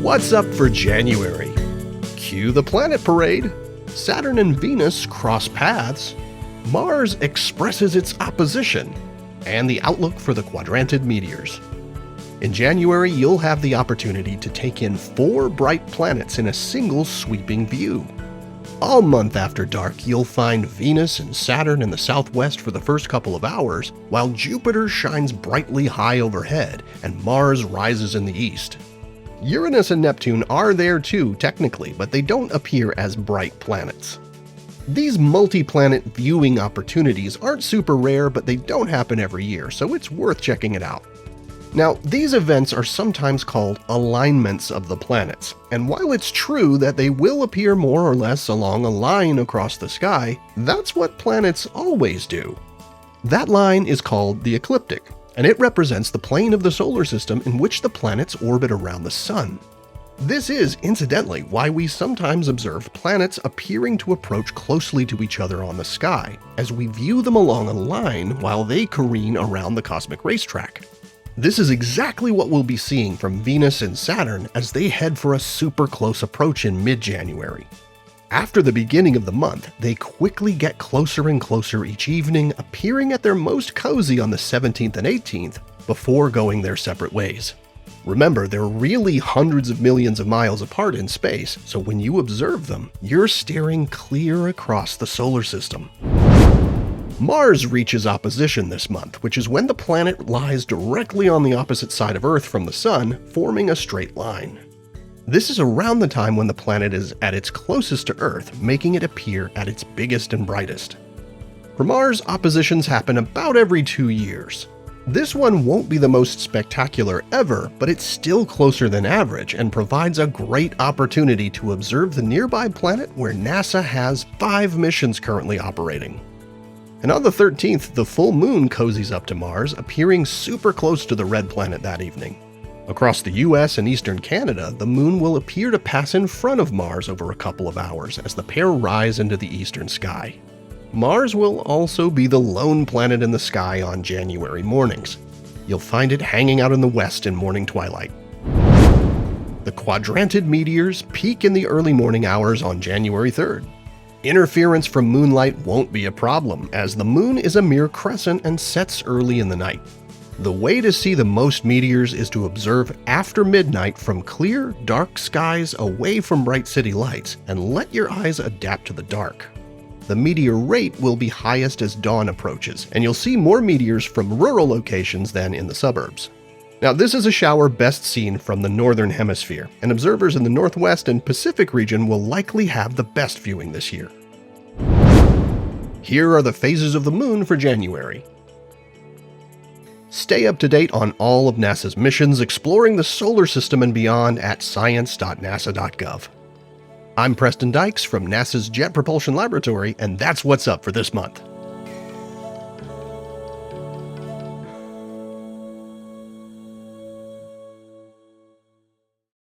What's up for January? Cue the planet parade. Saturn and Venus cross paths. Mars expresses its opposition. And the outlook for the quadrantid meteors. In January, you'll have the opportunity to take in 4 bright planets in a single sweeping view. All month after dark, you'll find Venus and Saturn in the southwest for the first couple of hours, while Jupiter shines brightly high overhead and Mars rises in the east. Uranus and Neptune are there too, technically, but they don't appear as bright planets. These multi-planet viewing opportunities aren't super rare, but they don't happen every year, so it's worth checking it out. Now, these events are sometimes called alignments of the planets, and while it's true that they will appear more or less along a line across the sky, that's what planets always do. That line is called the ecliptic, and it represents the plane of the solar system in which the planets orbit around the Sun. This is, incidentally, why we sometimes observe planets appearing to approach closely to each other on the sky, as we view them along a line while they careen around the cosmic racetrack. This is exactly what we'll be seeing from Venus and Saturn as they head for a super close approach in mid-January. After the beginning of the month, they quickly get closer and closer each evening, appearing at their most cozy on the 17th and 18th, before going their separate ways. Remember, they're really hundreds of millions of miles apart in space, so when you observe them, you're staring clear across the solar system. Mars reaches opposition this month, which is when the planet lies directly on the opposite side of Earth from the Sun, forming a straight line. This is around the time when the planet is at its closest to Earth, making it appear at its biggest and brightest. For Mars, oppositions happen about every 2 years. This one won't be the most spectacular ever, but it's still closer than average and provides a great opportunity to observe the nearby planet where NASA has 5 missions currently operating. And on the 13th, the full moon cozies up to Mars, appearing super close to the red planet that evening. Across the US and eastern Canada, the moon will appear to pass in front of Mars over a couple of hours as the pair rise into the eastern sky. Mars will also be the lone planet in the sky on January mornings. You'll find it hanging out in the west in morning twilight. The quadrantid meteors peak in the early morning hours on January 3rd. Interference from moonlight won't be a problem, as the moon is a mere crescent and sets early in the night. The way to see the most meteors is to observe after midnight from clear, dark skies away from bright city lights and let your eyes adapt to the dark. The meteor rate will be highest as dawn approaches, and you'll see more meteors from rural locations than in the suburbs. Now, this is a shower best seen from the northern hemisphere, and observers in the Northwest and Pacific region will likely have the best viewing this year. Here are the phases of the moon for January. Stay up to date on all of NASA's missions exploring the solar system and beyond at science.nasa.gov. I'm Preston Dykes from NASA's Jet Propulsion Laboratory, and that's what's up for this month.